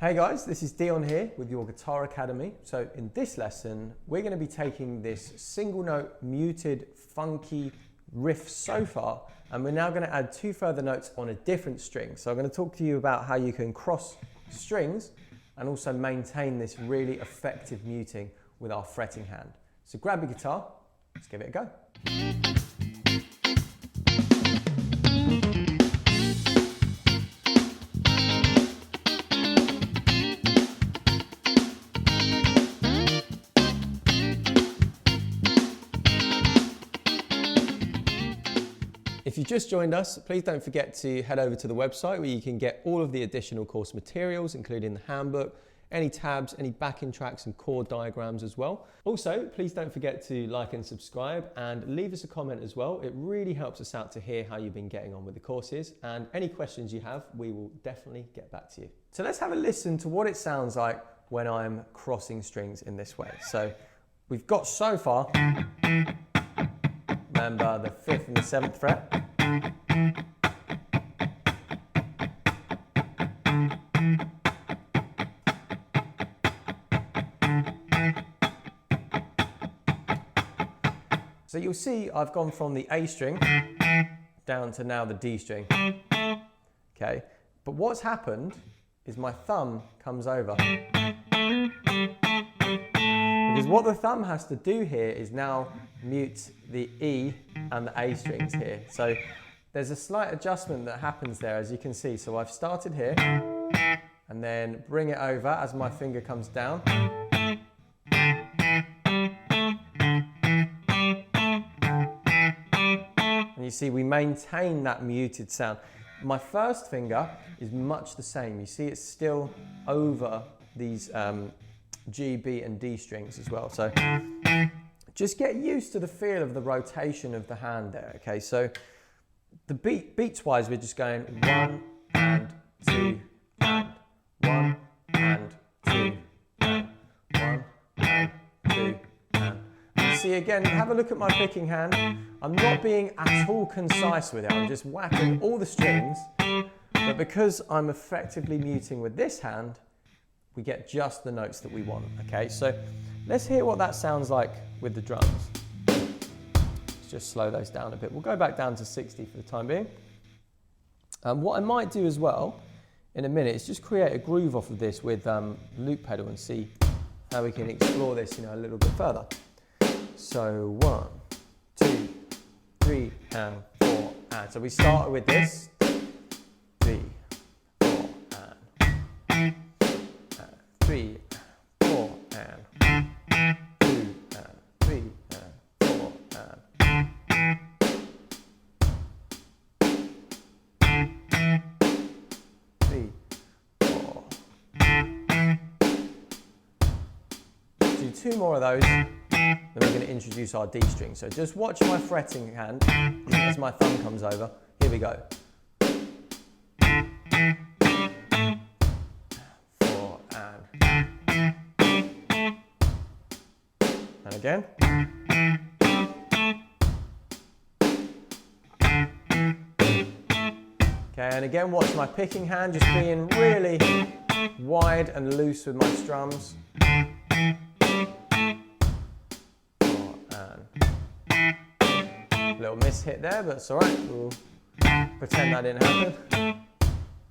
Hey guys, this is Dion here with your Guitar Academy. So in this lesson, we're going to be taking this single note muted funky riff so far, and we're now going to add two further notes on a different string. So I'm going to talk to you about how you can cross strings and also maintain this really effective muting with our fretting hand. So grab your guitar, let's give it a go. If you just joined us, please don't forget to head over to the website where you can get all of the additional course materials, including the handbook, any tabs, any backing tracks and chord diagrams as well. Also, please don't forget to like and subscribe and leave us a comment as well. It really helps us out to hear how you've been getting on with the courses, and any questions you have, we will definitely get back to you. So let's have a listen to what it sounds like when I'm crossing strings in this way. So we've got so far, remember the 5th and the 7th fret. So you'll see I've gone from the A string down to now the D string. Okay, but what's happened is my thumb comes over. Because what the thumb has to do here is now mute the E and the A strings here. So there's a slight adjustment that happens there, as you can see. So I've started here and then bring it over as my finger comes down. And you see we maintain that muted sound. My first finger is much the same. You see it's still over these G, B and D strings as well. So just get used to the feel of the rotation of the hand there, okay? So the beats wise, we're just going 1 and 2 and 1 and 2 and 1 and 2 and. You see again, have a look at my picking hand. I'm not being at all concise with it. I'm just whacking all the strings, but because I'm effectively muting with this hand, we get just the notes that we want, okay? So let's hear what that sounds like with the drums. Let's just slow those down a bit. We'll go back down to 60 for the time being. What I might do as well in a minute is just create a groove off of this with loop pedal and see how we can explore this, a little bit further. So 1, 2, 3 and 4 and. So we started with this. 3, 4 and. 3, 4 and 2 and 3 and 4 and 3, 4. Do 2 more of those, then we're going to introduce our D string. So just watch my fretting hand as my thumb comes over. Here we go. And again. Okay, and again, watch my picking hand, just being really wide and loose with my strums. Little miss hit there, but it's all right. We'll pretend that didn't happen.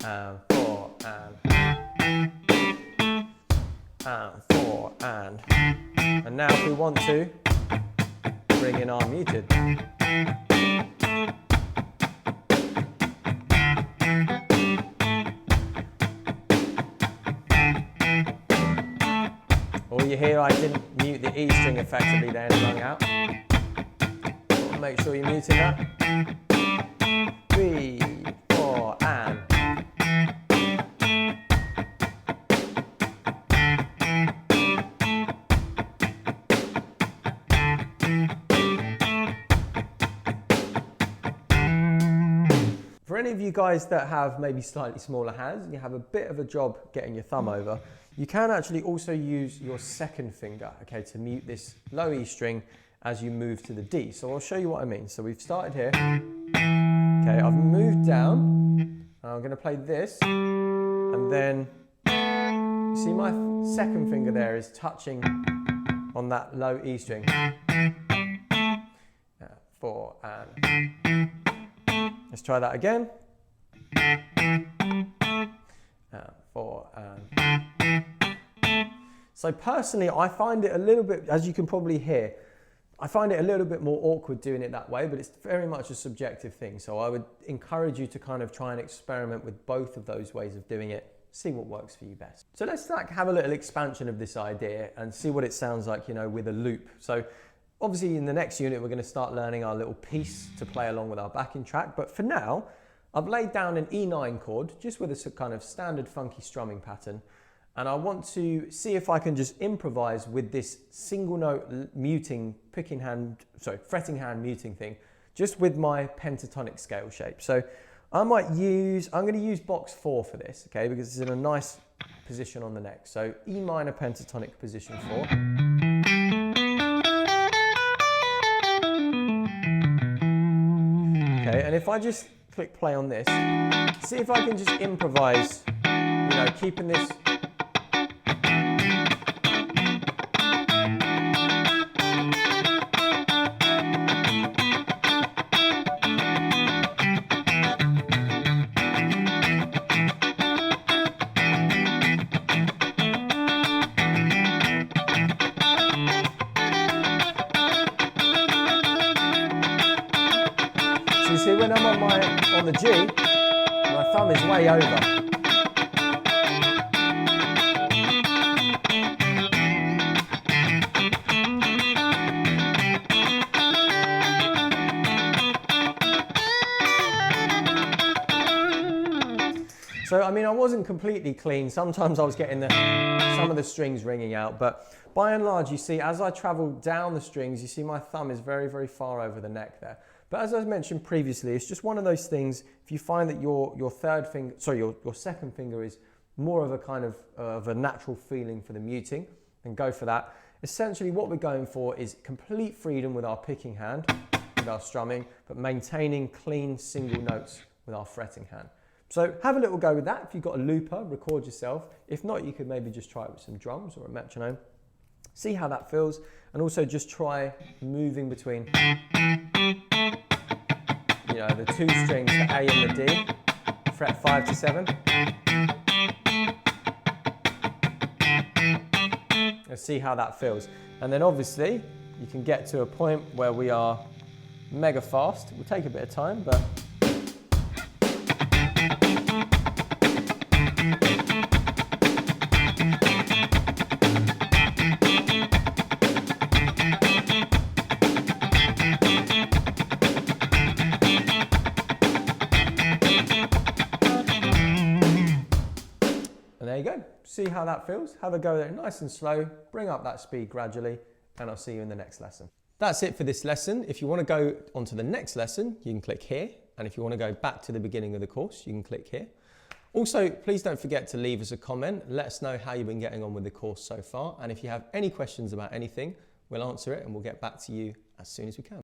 And 4 and 4 and now if we want to bring in our muted. Or you hear I didn't mute the E string effectively there and rung out. Make sure you're muting that. 3, 4 and. For any of you guys that have maybe slightly smaller hands and you have a bit of a job getting your thumb over, you can actually also use your second finger, okay, to mute this low E string as you move to the D. So I'll show you what I mean. So we've started here. Okay, I've moved down. I'm going to play this and then see my second finger there is touching on that low E string. 4 and let's try that again. 4 and. So personally, I find it a little bit, as you can probably hear, I find it a little bit more awkward doing it that way, but it's very much a subjective thing. So I would encourage you to kind of try and experiment with both of those ways of doing it, see what works for you best. So let's like have a little expansion of this idea and see what it sounds like, you know, with a loop. So obviously in the next unit, we're going to start learning our little piece to play along with our backing track. But for now, I've laid down an E9 chord just with a kind of standard funky strumming pattern. And I want to see if I can just improvise with this single note muting, fretting hand muting thing, just with my pentatonic scale shape. So I'm going to use box 4 for this, okay, because it's in a nice position on the neck. So E minor pentatonic position 4. Okay, and if I just click play on this, see if I can just improvise, you know, keeping this. So you see, when I'm on the G, my thumb is way over. So, I mean, I wasn't completely clean. Sometimes I was getting some of the strings ringing out, but by and large, you see, as I travel down the strings, you see my thumb is very, very far over the neck there. But as I mentioned previously, it's just one of those things, if you find that your second finger is more of a kind of a natural feeling for the muting, then go for that. Essentially, what we're going for is complete freedom with our picking hand, with our strumming, but maintaining clean single notes with our fretting hand. So have a little go with that. If you've got a looper, record yourself. If not, you could maybe just try it with some drums or a metronome. See how that feels, and also just try moving between, you know, the two strings, the A and the D, fret 5 to 7. And see how that feels. And then obviously, you can get to a point where we are mega fast. It will take a bit of time, but there you go. See how that feels? Have a go there nice and slow, bring up that speed gradually, and I'll see you in the next lesson. That's it for this lesson. If you want to go on to the next lesson, you can click here. And if you want to go back to the beginning of the course, you can click here. Also, please don't forget to leave us a comment. Let us know how you've been getting on with the course so far. And if you have any questions about anything, we'll answer it and we'll get back to you as soon as we can.